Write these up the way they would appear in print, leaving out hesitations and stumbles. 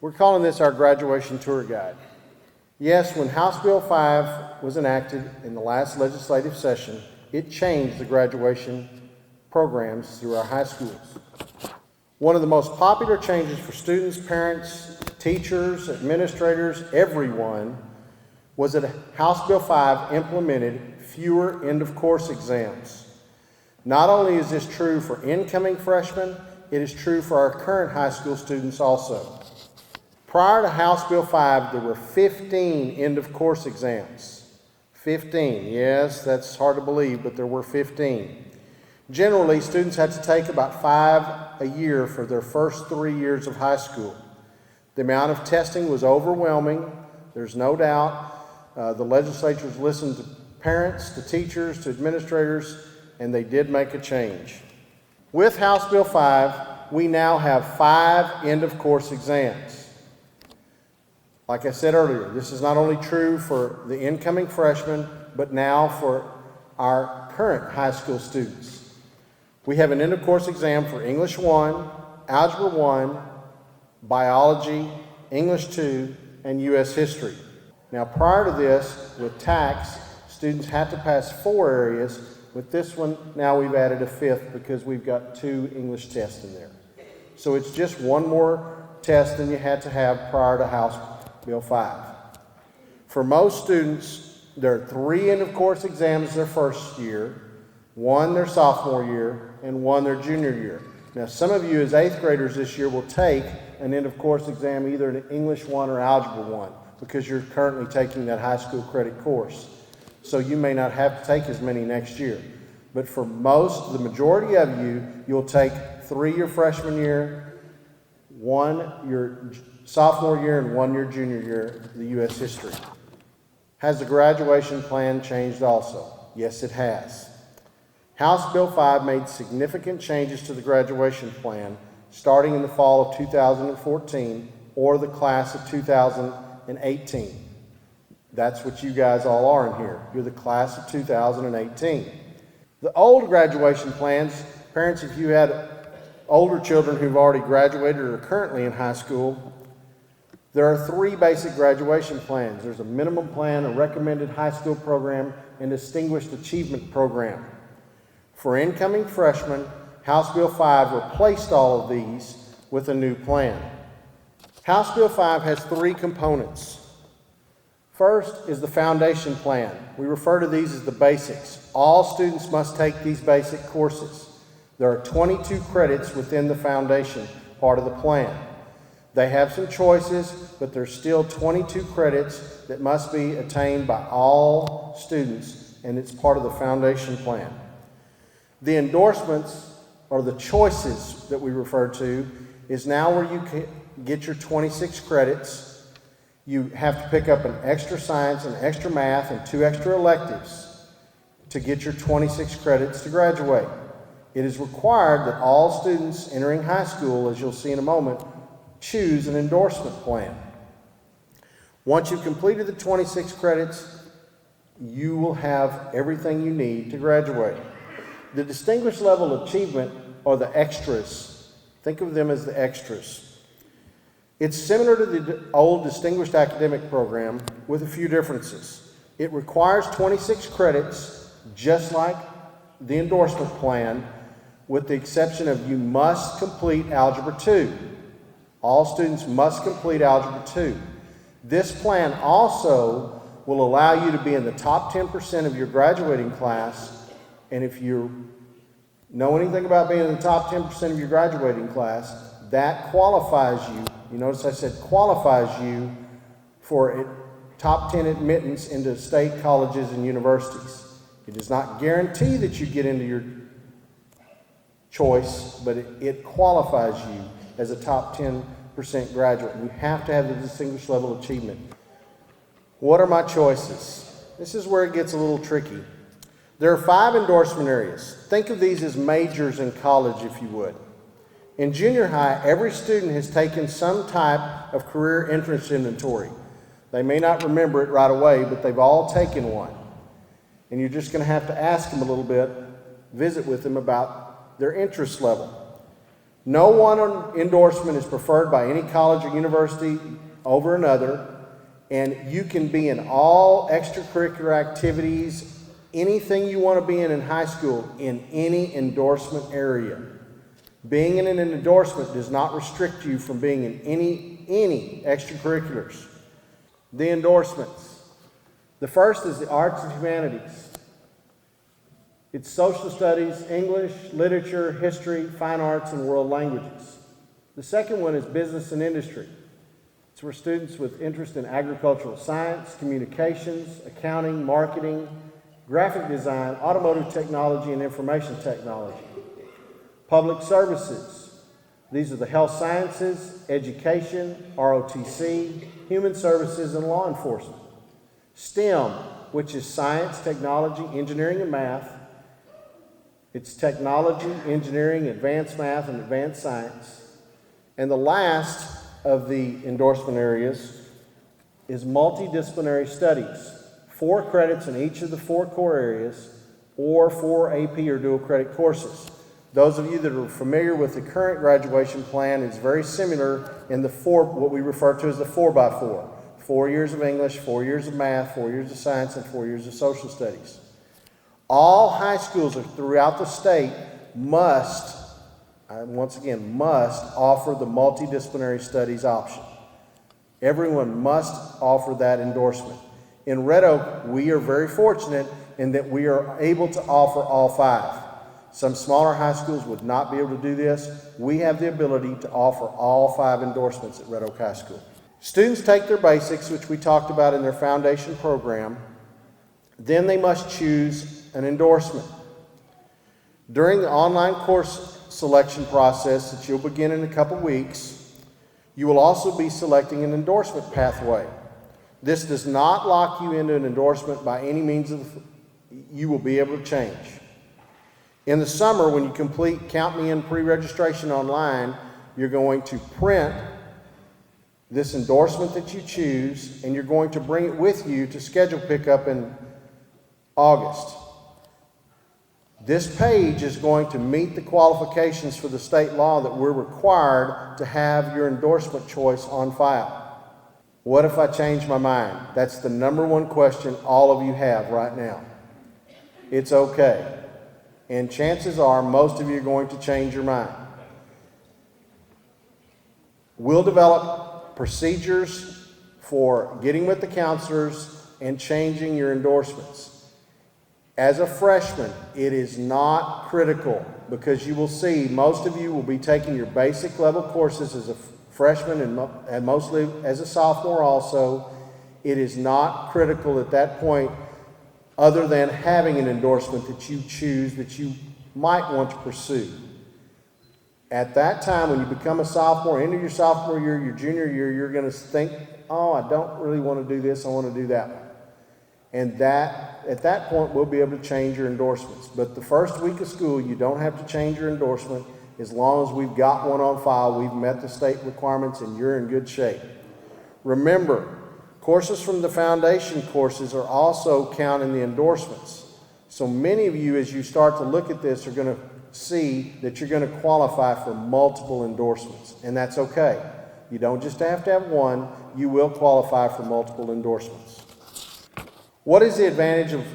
We're calling this our graduation tour guide. Yes, when House Bill 5 was enacted in the last legislative session, it changed the graduation programs through our high schools. One of the most popular changes for students, parents, teachers, administrators, everyone, was that House Bill 5 implemented fewer end-of-course exams. Not only is this true for incoming freshmen, it is true for our current high school students also. Prior to House Bill 5, there were 15 end-of-course exams. 15, yes, that's hard to believe, but there were 15. Generally, students had to take about 5 a year for their first 3 years of high school. The amount of testing was overwhelming, there's no doubt. The legislatures listened to parents, to teachers, to administrators, and they did make a change. With House Bill 5, we now have 5 end-of-course exams. Like I said earlier, this is not only true for the incoming freshmen, but now for our current high school students. We have an end-of-course exam for English 1, Algebra 1, Biology, English 2, and U.S. History. Now, prior to this, with TAKS, students had to pass 4 areas. With this one, now we've added a 5th because we've got 2 English tests in there. So it's just one more test than you had to have prior to House Bill 5. For most students, there are 3 end-of-course exams their first year, 1 their sophomore year, and 1 their junior year. Now, some of you as 8th graders this year will take an end-of-course exam either in English 1 or Algebra 1 because you're currently taking that high school credit course. So you may not have to take as many next year. But for the majority of you, you'll take 3 your freshman year, 1 your sophomore year, and 1 your junior year, the U.S. History. Has the graduation plan changed also? Yes, it has. House Bill 5 made significant changes to the graduation plan starting in the fall of 2014 or the class of 2018. That's what you guys all are in here. You're the class of 2018. The old graduation plans, parents, if you had older children who've already graduated or are currently in high school, there are 3 basic graduation plans. There's a minimum plan, a recommended high school program, and a distinguished achievement program. For incoming freshmen, House Bill 5 replaced all of these with a new plan. House Bill 5 has 3 components. First is the foundation plan. We refer to these as the basics. All students must take these basic courses. There are 22 credits within the foundation part of the plan. They have some choices, but there's still 22 credits that must be attained by all students, and it's part of the foundation plan. The endorsements, or the choices that we refer to, is now where you can get your 26 credits. You have to pick up an extra science, an extra math, and 2 extra electives to get your 26 credits to graduate. It is required that all students entering high school, as you'll see in a moment, choose an endorsement plan. Once you've completed the 26 credits, you will have everything you need to graduate. The distinguished level of achievement are the extras. Think of them as the extras. It's similar to the old distinguished academic program with a few differences. It requires 26 credits, just like the endorsement plan, with the exception of you must complete Algebra 2. All students must complete Algebra 2. This plan also will allow you to be in the top 10% of your graduating class, and if you know anything about being in the top 10% of your graduating class, that qualifies you. You notice I said qualifies you for top 10 admittance into state colleges and universities. It does not guarantee that you get into your choice, but it qualifies you as a top 10% graduate. You have to have the distinguished level of achievement. What are my choices? This is where it gets a little tricky. There are 5 endorsement areas. Think of these as majors in college, if you would. In junior high, every student has taken some type of career entrance inventory. They may not remember it right away, but they've all taken one. And you're just going to have to ask them a little bit, visit with them about their interest level. No one endorsement is preferred by any college or university over another, and you can be in all extracurricular activities, anything you want to be in high school, in any endorsement area. Being in an endorsement does not restrict you from being in any extracurriculars. The endorsements. The first is the arts and humanities. It's social studies, English, literature, history, fine arts, and world languages. The second one is business and industry. It's for students with interest in agricultural science, communications, accounting, marketing, graphic design, automotive technology, and information technology. Public services. These are the health sciences, education, ROTC, human services, and law enforcement. STEM, which is science, technology, engineering, and math. It's technology, engineering, advanced math, and advanced science. And the last of the endorsement areas is multidisciplinary studies. 4 credits in each of the 4 core areas, or 4 AP or dual credit courses. Those of you that are familiar with the current graduation plan is very similar in the what we refer to as the 4x4. 4 years of English, 4 years of math, 4 years of science, and 4 years of social studies. All high schools throughout the state must offer the multidisciplinary studies option. Everyone must offer that endorsement. In Red Oak, we are very fortunate in that we are able to offer all 5. Some smaller high schools would not be able to do this. We have the ability to offer all 5 endorsements at Red Oak High School. Students take their basics, which we talked about in their foundation program. Then they must choose an endorsement. During the online course selection process that you'll begin in a couple weeks, you will also be selecting an endorsement pathway. This does not lock you into an endorsement by any means. You will be able to change. In the summer, when you complete Count Me In pre-registration online, you're going to print this endorsement that you choose, and you're going to bring it with you to schedule pickup in August. This page is going to meet the qualifications for the state law that we're required to have your endorsement choice on file. What if I change my mind? That's the number one question all of you have right now. It's okay. And chances are most of you are going to change your mind. We'll develop procedures for getting with the counselors and changing your endorsements. As a freshman, it is not critical because you will see most of you will be taking your basic level courses as a freshman and mostly as a sophomore also. It is not critical at that point other than having an endorsement that you choose that you might want to pursue. At that time, when you become a sophomore, into your sophomore year, your junior year, you're going to think, oh, I don't really want to do this, I want to do that one. And at that point, we'll be able to change your endorsements. But the first week of school, you don't have to change your endorsement as long as we've got one on file, we've met the state requirements, and you're in good shape. Remember, courses from the foundation courses are also counted in the endorsements. So many of you, as you start to look at this, are going to see that you're going to qualify for multiple endorsements, and that's okay. You don't just have to have one, you will qualify for multiple endorsements. What is the advantage of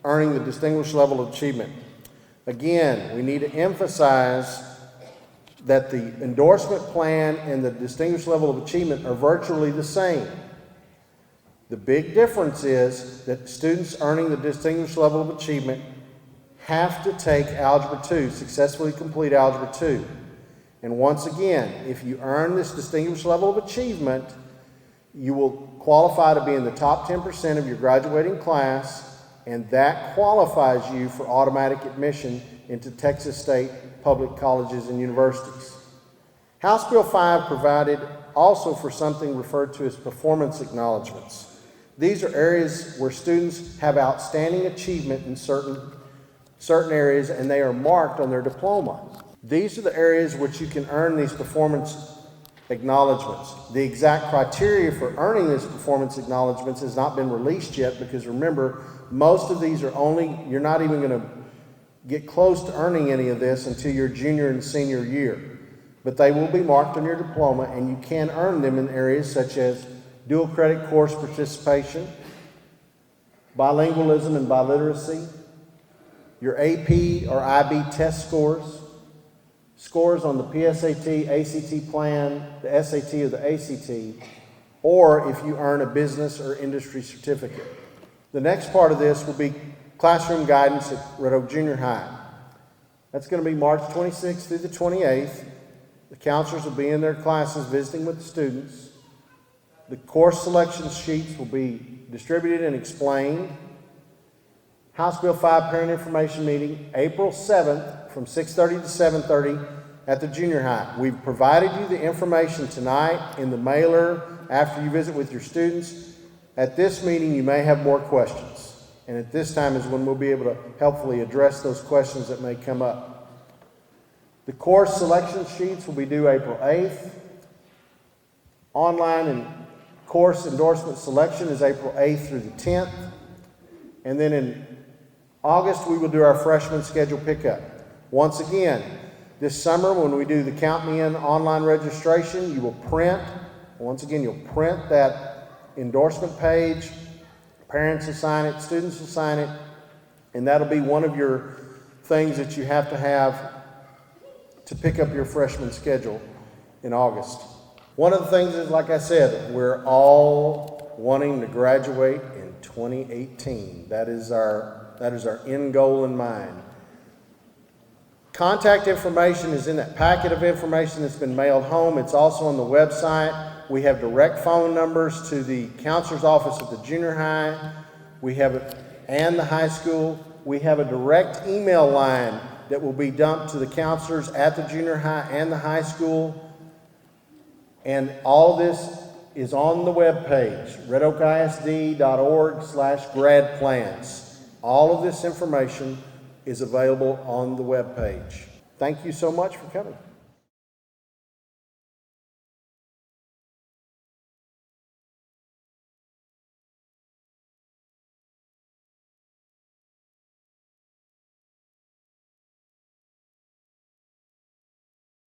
earning the distinguished level of achievement? Again, we need to emphasize that the endorsement plan and the distinguished level of achievement are virtually the same. The big difference is that students earning the distinguished level of achievement have to take Algebra 2, successfully complete Algebra 2. And once again, if you earn this distinguished level of achievement, you will qualify to be in the top 10% of your graduating class, and that qualifies you for automatic admission into Texas State public colleges and universities. House Bill 5 provided also for something referred to as performance acknowledgments. These are areas where students have outstanding achievement in certain areas, and they are marked on their diploma. These are the areas which you can earn these performance acknowledgments. The exact criteria for earning these performance acknowledgments has not been released yet, because remember, most of these are you're not even going to get close to earning any of this until your junior and senior year. but they will be marked on your diploma, and you can earn them in areas such as dual credit course participation, bilingualism and biliteracy, your AP or IB test scores, scores on the PSAT, ACT plan, the SAT or the ACT, or if you earn a business or industry certificate. The next part of this will be classroom guidance at Red Oak Junior High. That's going to be March 26th through the 28th. The counselors will be in their classes visiting with the students. The course selection sheets will be distributed and explained. House Bill 5 Parent Information Meeting, April 7th from 6:30 to 7:30 at the junior high. We've provided you the information tonight in the mailer after you visit with your students. At this meeting, you may have more questions. And at this time is when we'll be able to helpfully address those questions that may come up. The course selection sheets will be due April 8th. Online and course endorsement selection is April 8th through the 10th. And then in August, we will do our freshman schedule pickup. Once again, this summer when we do the Count Me In online registration, you will print, once again, you'll print that endorsement page. Parents will sign it, students will sign it, and that'll be one of your things that you have to pick up your freshman schedule in August. One of the things is, like I said, we're all wanting to graduate in 2018. That is our end goal in mind. Contact information is in that packet of information that's been mailed home. It's also on the website. We have direct phone numbers to the counselor's office at the junior high. We have it, and the high school. We have a direct email line that will be dumped to the counselors at the junior high and the high school. And all this is on the webpage, redoakisd.org/gradplans. All of this information is available on the webpage. Thank you so much for coming.